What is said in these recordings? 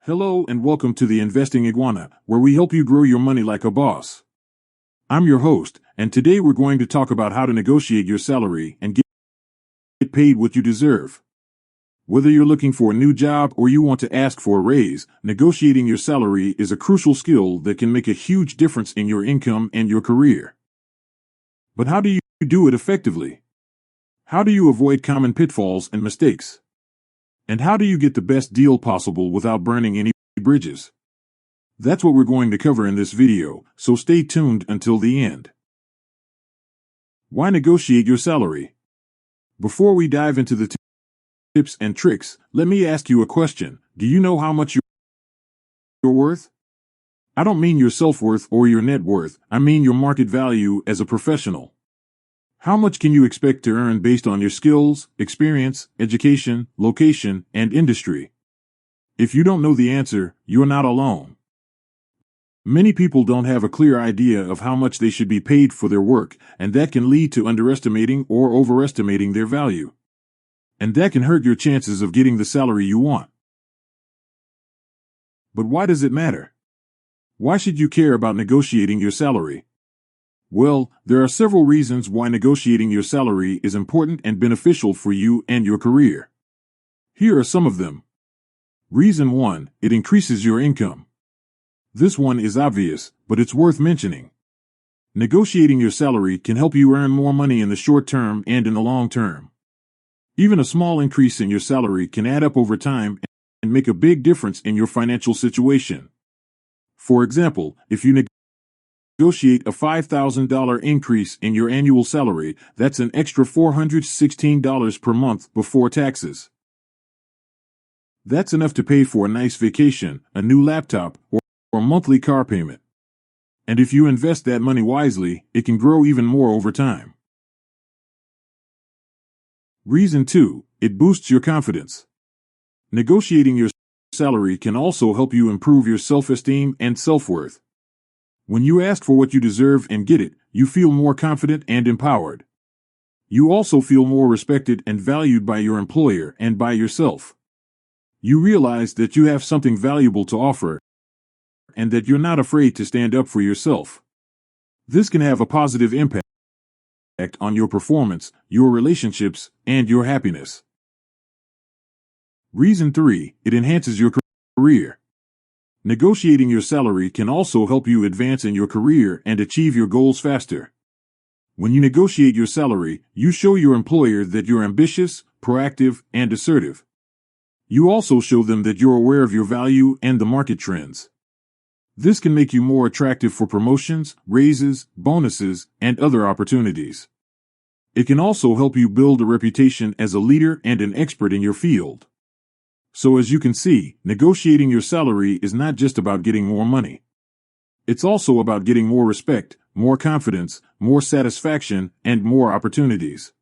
Hello and welcome to the Investing Iguana, where we help you grow your money like a boss. I'm your host, and today we're going to talk about how to negotiate your salary and get paid what you deserve. Whether you're looking for a new job or you want to ask for a raise, negotiating your salary is a crucial skill that can make a huge difference in your income and your career. But how do you do it effectively? How do you avoid common pitfalls and mistakes? And how do you get the best deal possible without burning any bridges? That's what we're going to cover in this video, so stay tuned until the end. Why negotiate your salary? Before we dive into the tips and tricks, let me ask you a question. Do you know how much you're worth? I don't mean your self-worth or your net worth, I mean your market value as a professional. How much can you expect to earn based on your skills, experience, education, location, and industry? If you don't know the answer, you're not alone. Many people don't have a clear idea of how much they should be paid for their work, and that can lead to underestimating or overestimating their value. And that can hurt your chances of getting the salary you want. But why does it matter? Why should you care about negotiating your salary? Well, there are several reasons why negotiating your salary is important and beneficial for you and your career. Here are some of them. Reason 1, it increases your income. This one is obvious, but it's worth mentioning. Negotiating your salary can help you earn more money in the short term and in the long term. Even a small increase in your salary can add up over time and make a big difference in your financial situation. For example, if you negotiate a $5,000 increase in your annual salary, that's an extra $416 per month before taxes. That's enough to pay for a nice vacation, a new laptop, or a monthly car payment. And if you invest that money wisely, it can grow even more over time. Reason 2, it boosts your confidence. Negotiating your salary can also help you improve your self-esteem and self-worth. When you ask for what you deserve and get it, you feel more confident and empowered. You also feel more respected and valued by your employer and by yourself. You realize that you have something valuable to offer and that you're not afraid to stand up for yourself. This can have a positive impact on your performance, your relationships, and your happiness. Reason 3, it enhances your career. Negotiating your salary can also help you advance in your career and achieve your goals faster. When you negotiate your salary, you show your employer that you're ambitious, proactive, and assertive. You also show them that you're aware of your value and the market trends. This can make you more attractive for promotions, raises, bonuses, and other opportunities. It can also help you build a reputation as a leader and an expert in your field. So as you can see, negotiating your salary is not just about getting more money. It's also about getting more respect, more confidence, more satisfaction, and more opportunities.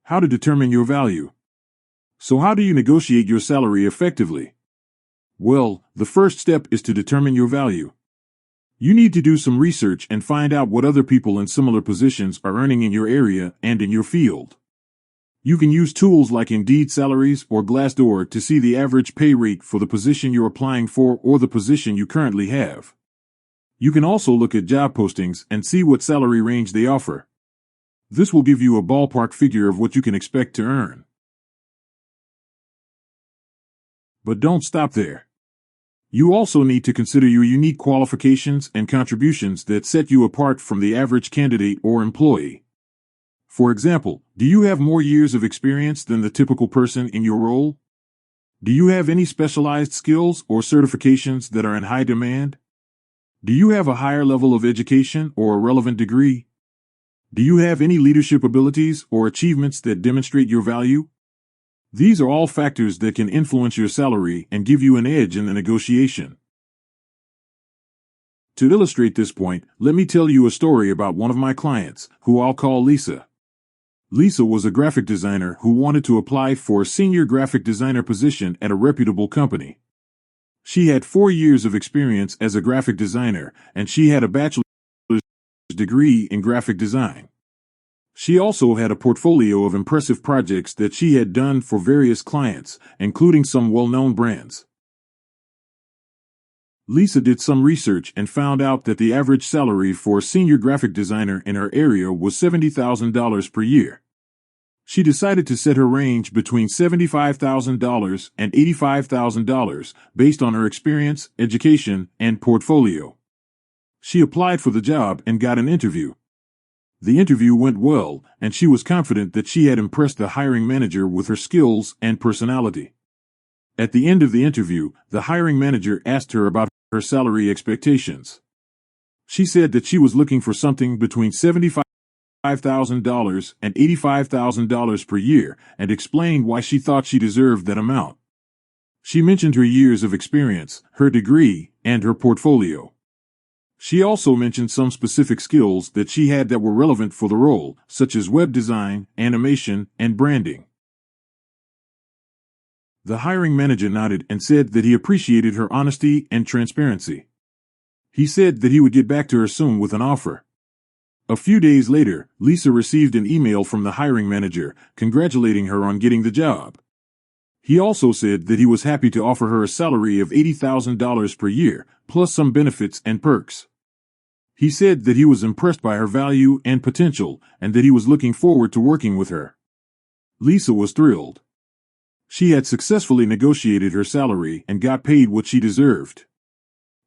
How to determine your value. So how do you negotiate your salary effectively? Well, the first step is to determine your value. You need to do some research and find out what other people in similar positions are earning in your area and in your field. You can use tools like Indeed Salaries or Glassdoor to see the average pay rate for the position you're applying for or the position you currently have. You can also look at job postings and see what salary range they offer. This will give you a ballpark figure of what you can expect to earn. But don't stop there. You also need to consider your unique qualifications and contributions that set you apart from the average candidate or employee. For example, do you have more years of experience than the typical person in your role? Do you have any specialized skills or certifications that are in high demand? Do you have a higher level of education or a relevant degree? Do you have any leadership abilities or achievements that demonstrate your value? These are all factors that can influence your salary and give you an edge in the negotiation. To illustrate this point, let me tell you a story about one of my clients, who I'll call Lisa. Lisa was a graphic designer who wanted to apply for a senior graphic designer position at a reputable company. She had 4 years of experience as a graphic designer, and she had a bachelor's degree in graphic design. She also had a portfolio of impressive projects that she had done for various clients, including some well-known brands. Lisa did some research and found out that the average salary for a senior graphic designer in her area was $70,000 per year. She decided to set her range between $75,000 and $85,000 based on her experience, education, and portfolio. She applied for the job and got an interview. The interview went well, and she was confident that she had impressed the hiring manager with her skills and personality. At the end of the interview, the hiring manager asked her about her salary expectations. She said that she was looking for something between $75,000 and $85,000 per year and explained why she thought she deserved that amount. She mentioned her years of experience, her degree, and her portfolio. She also mentioned some specific skills that she had that were relevant for the role, such as web design, animation, and branding. The hiring manager nodded and said that he appreciated her honesty and transparency. He said that he would get back to her soon with an offer. A few days later, Lisa received an email from the hiring manager congratulating her on getting the job. He also said that he was happy to offer her a salary of $80,000 per year, plus some benefits and perks. He said that he was impressed by her value and potential, and that he was looking forward to working with her. Lisa was thrilled. She had successfully negotiated her salary and got paid what she deserved.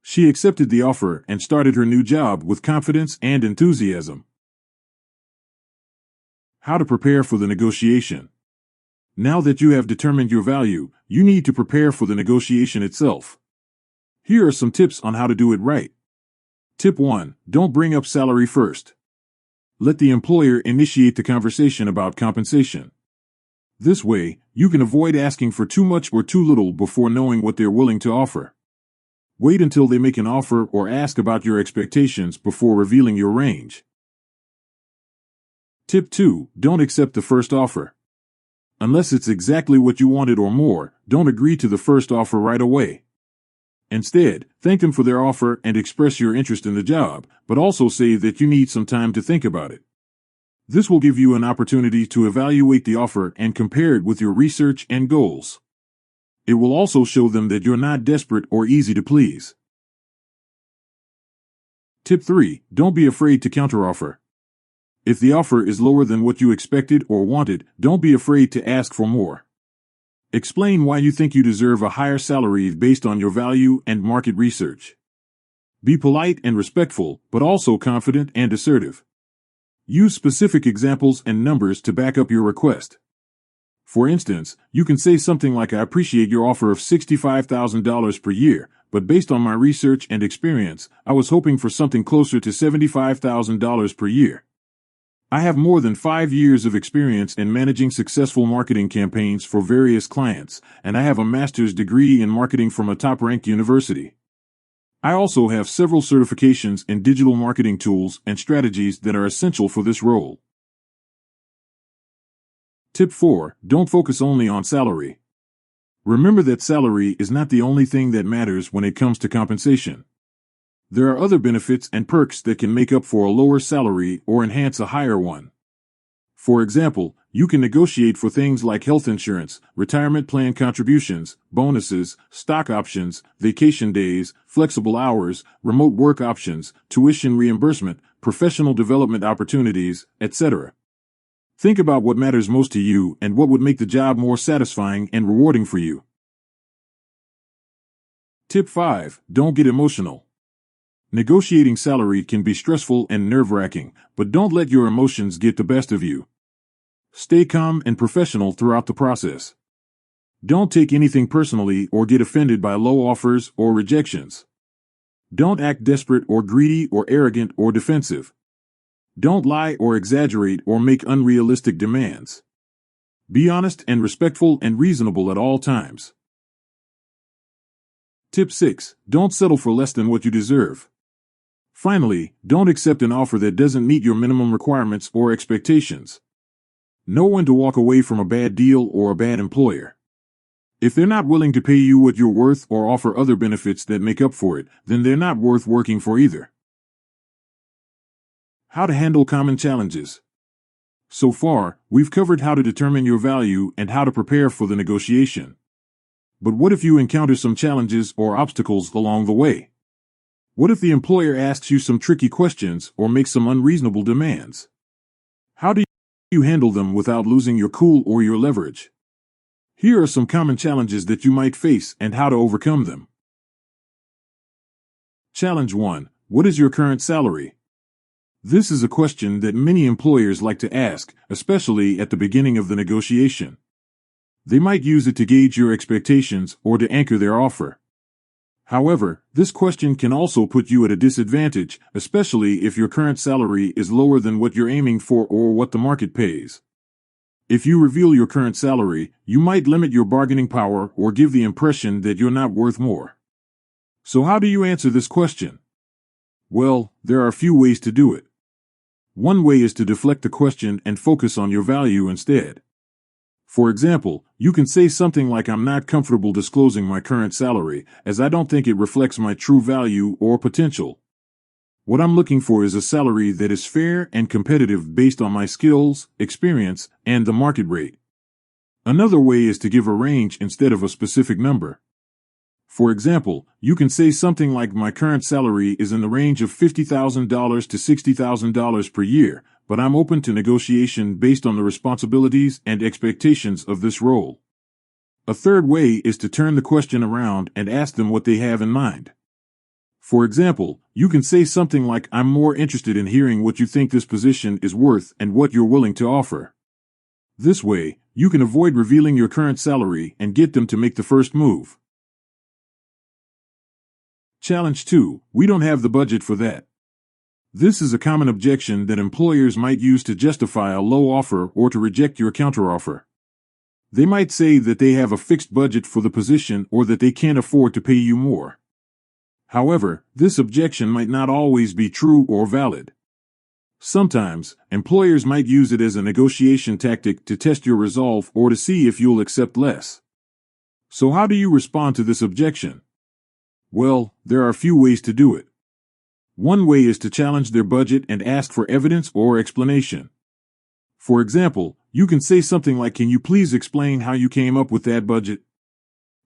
She accepted the offer and started her new job with confidence and enthusiasm. How to prepare for the negotiation. Now that you have determined your value, you need to prepare for the negotiation itself. Here are some tips on how to do it right. Tip 1. Don't bring up salary first. Let the employer initiate the conversation about compensation. This way, you can avoid asking for too much or too little before knowing what they're willing to offer. Wait until they make an offer or ask about your expectations before revealing your range. Tip 2. Don't accept the first offer. Unless it's exactly what you wanted or more, don't agree to the first offer right away. Instead, thank them for their offer and express your interest in the job, but also say that you need some time to think about it. This will give you an opportunity to evaluate the offer and compare it with your research and goals. It will also show them that you're not desperate or easy to please. Tip 3. Don't be afraid to counteroffer. If the offer is lower than what you expected or wanted, don't be afraid to ask for more. Explain why you think you deserve a higher salary based on your value and market research. Be polite and respectful, but also confident and assertive. Use specific examples and numbers to back up your request. For instance, you can say something like, "I appreciate your offer of $65,000 per year, but based on my research and experience, I was hoping for something closer to $75,000 per year. I have more than 5 years of experience in managing successful marketing campaigns for various clients, and I have a master's degree in marketing from a top-ranked university. I also have several certifications in digital marketing tools and strategies that are essential for this role." Tip 4. Don't focus only on salary. Remember that salary is not the only thing that matters when it comes to compensation. There are other benefits and perks that can make up for a lower salary or enhance a higher one. For example, you can negotiate for things like health insurance, retirement plan contributions, bonuses, stock options, vacation days, flexible hours, remote work options, tuition reimbursement, professional development opportunities, etc. Think about what matters most to you and what would make the job more satisfying and rewarding for you. Tip 5. Don't get emotional. Negotiating salary can be stressful and nerve-wracking, but don't let your emotions get the best of you. Stay calm and professional throughout the process. Don't take anything personally or get offended by low offers or rejections. Don't act desperate or greedy or arrogant or defensive. Don't lie or exaggerate or make unrealistic demands. Be honest and respectful and reasonable at all times. Tip 6. Don't settle for less than what you deserve. Finally, don't accept an offer that doesn't meet your minimum requirements or expectations. Know when to walk away from a bad deal or a bad employer. If they're not willing to pay you what you're worth or offer other benefits that make up for it, then they're not worth working for either. How to handle common challenges. So far, we've covered how to determine your value and how to prepare for the negotiation. But what if you encounter some challenges or obstacles along the way? What if the employer asks you some tricky questions or makes some unreasonable demands? How do you handle them without losing your cool or your leverage? Here are some common challenges that you might face and how to overcome them. Challenge 1. What is your current salary? This is a question that many employers like to ask, especially at the beginning of the negotiation. They might use it to gauge your expectations or to anchor their offer. However, this question can also put you at a disadvantage, especially if your current salary is lower than what you're aiming for or what the market pays. If you reveal your current salary, you might limit your bargaining power or give the impression that you're not worth more. So how do you answer this question? Well, there are a few ways to do it. One way is to deflect the question and focus on your value instead. For example, you can say something like, "I'm not comfortable disclosing my current salary, as I don't think it reflects my true value or potential. What I'm looking for is a salary that is fair and competitive based on my skills, experience, and the market rate." Another way is to give a range instead of a specific number. For example, you can say something like, "My current salary is in the range of $50,000 to $60,000 per year, but I'm open to negotiation based on the responsibilities and expectations of this role." A third way is to turn the question around and ask them what they have in mind. For example, you can say something like, "I'm more interested in hearing what you think this position is worth and what you're willing to offer." This way, you can avoid revealing your current salary and get them to make the first move. Challenge 2. We don't have the budget for that. This is a common objection that employers might use to justify a low offer or to reject your counteroffer. They might say that they have a fixed budget for the position or that they can't afford to pay you more. However, this objection might not always be true or valid. Sometimes, employers might use it as a negotiation tactic to test your resolve or to see if you'll accept less. So how do you respond to this objection? Well, there are a few ways to do it. One way is to challenge their budget and ask for evidence or explanation. For example, you can say something like, "Can you please explain how you came up with that budget?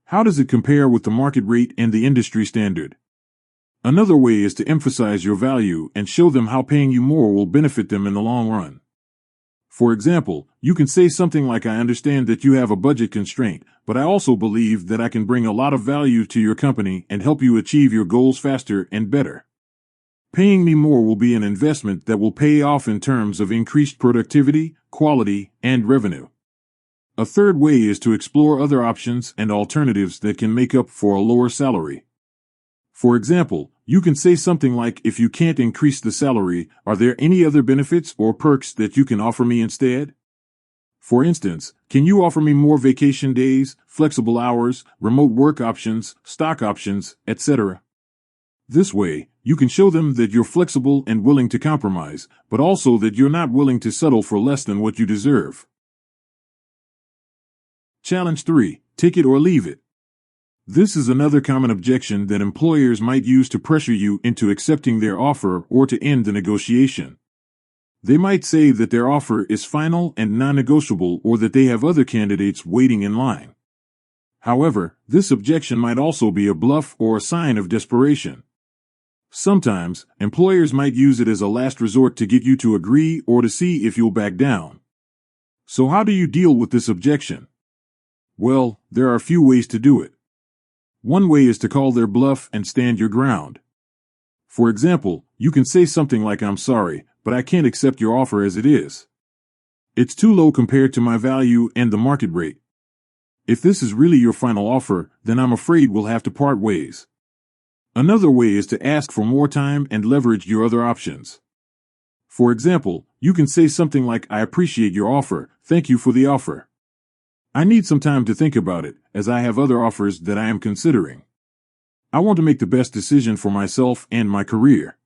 How does it compare with the market rate and the industry standard?" Another way is to emphasize your value and show them how paying you more will benefit them in the long run. For example, you can say something like, "I understand that you have a budget constraint, but I also believe that I can bring a lot of value to your company and help you achieve your goals faster and better. Paying me more will be an investment that will pay off in terms of increased productivity, quality, and revenue." A third way is to explore other options and alternatives that can make up for a lower salary. For example, you can say something like, "If you can't increase the salary, are there any other benefits or perks that you can offer me instead? For instance, can you offer me more vacation days, flexible hours, remote work options, stock options, etc.? This way, you can show them that you're flexible and willing to compromise, but also that you're not willing to settle for less than what you deserve. Challenge 3. Take it or leave it. This is another common objection that employers might use to pressure you into accepting their offer or to end the negotiation. They might say that their offer is final and non-negotiable or that they have other candidates waiting in line. However, this objection might also be a bluff or a sign of desperation. Sometimes, employers might use it as a last resort to get you to agree or to see if you'll back down. So how do you deal with this objection? Well, there are a few ways to do it. One way is to call their bluff and stand your ground. For example, you can say something like, "I'm sorry, but I can't accept your offer as it is. It's too low compared to my value and the market rate. If this is really your final offer, then I'm afraid we'll have to part ways." Another way is to ask for more time and leverage your other options. For example, you can say something like, "I appreciate your offer, thank you for the offer. I need some time to think about it, as I have other offers that I am considering. I want to make the best decision for myself and my career."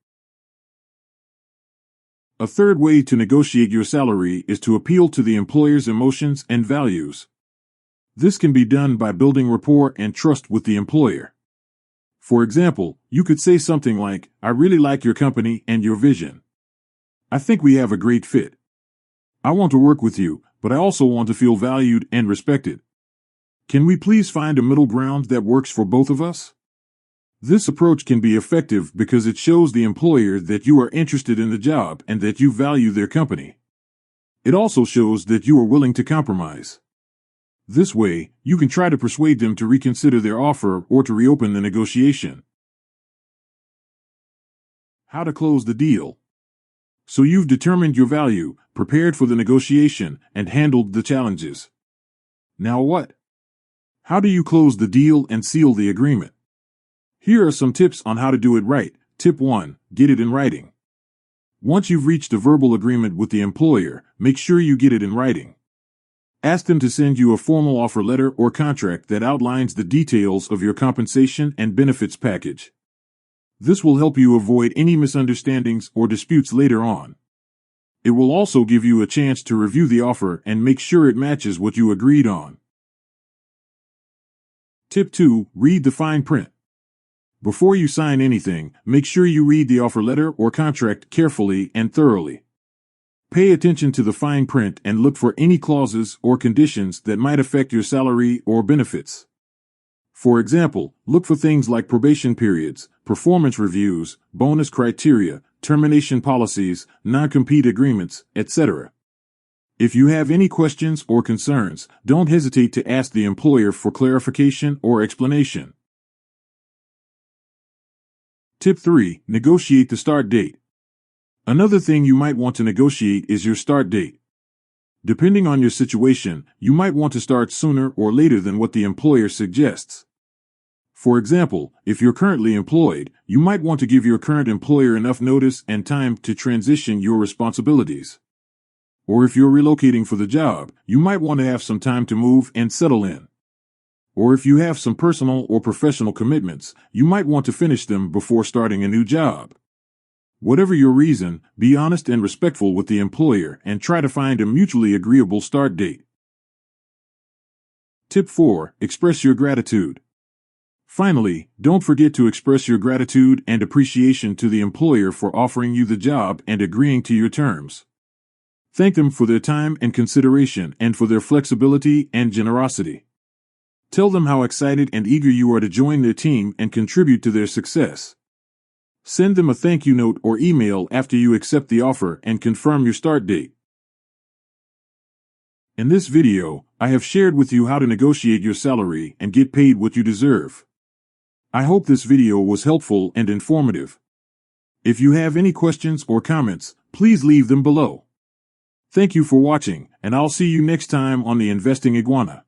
A third way to negotiate your salary is to appeal to the employer's emotions and values. This can be done by building rapport and trust with the employer. For example, you could say something like, "I really like your company and your vision. I think we have a great fit. I want to work with you, but I also want to feel valued and respected. Can we please find a middle ground that works for both of us?" This approach can be effective because it shows the employer that you are interested in the job and that you value their company. It also shows that you are willing to compromise. This way, you can try to persuade them to reconsider their offer or to reopen the negotiation. How to close the deal. So you've determined your value, prepared for the negotiation, and handled the challenges. Now what? How do you close the deal and seal the agreement? Here are some tips on how to do it right. Tip 1. Get it in writing. Once you've reached a verbal agreement with the employer, make sure you get it in writing. Ask them to send you a formal offer letter or contract that outlines the details of your compensation and benefits package. This will help you avoid any misunderstandings or disputes later on. It will also give you a chance to review the offer and make sure it matches what you agreed on. Tip 2. Read the fine print. Before you sign anything, make sure you read the offer letter or contract carefully and thoroughly. Pay attention to the fine print and look for any clauses or conditions that might affect your salary or benefits. For example, look for things like probation periods, performance reviews, bonus criteria, termination policies, non-compete agreements, etc. If you have any questions or concerns, don't hesitate to ask the employer for clarification or explanation. Tip 3. Negotiate the start date. Another thing you might want to negotiate is your start date. Depending on your situation, you might want to start sooner or later than what the employer suggests. For example, if you're currently employed, you might want to give your current employer enough notice and time to transition your responsibilities. Or if you're relocating for the job, you might want to have some time to move and settle in. Or if you have some personal or professional commitments, you might want to finish them before starting a new job. Whatever your reason, be honest and respectful with the employer and try to find a mutually agreeable start date. Tip 4. Express your gratitude. Finally, don't forget to express your gratitude and appreciation to the employer for offering you the job and agreeing to your terms. Thank them for their time and consideration and for their flexibility and generosity. Tell them how excited and eager you are to join their team and contribute to their success. Send them a thank you note or email after you accept the offer and confirm your start date. In this video, I have shared with you how to negotiate your salary and get paid what you deserve. I hope this video was helpful and informative. If you have any questions or comments, please leave them below. Thank you for watching, and I'll see you next time on the Investing Iguana.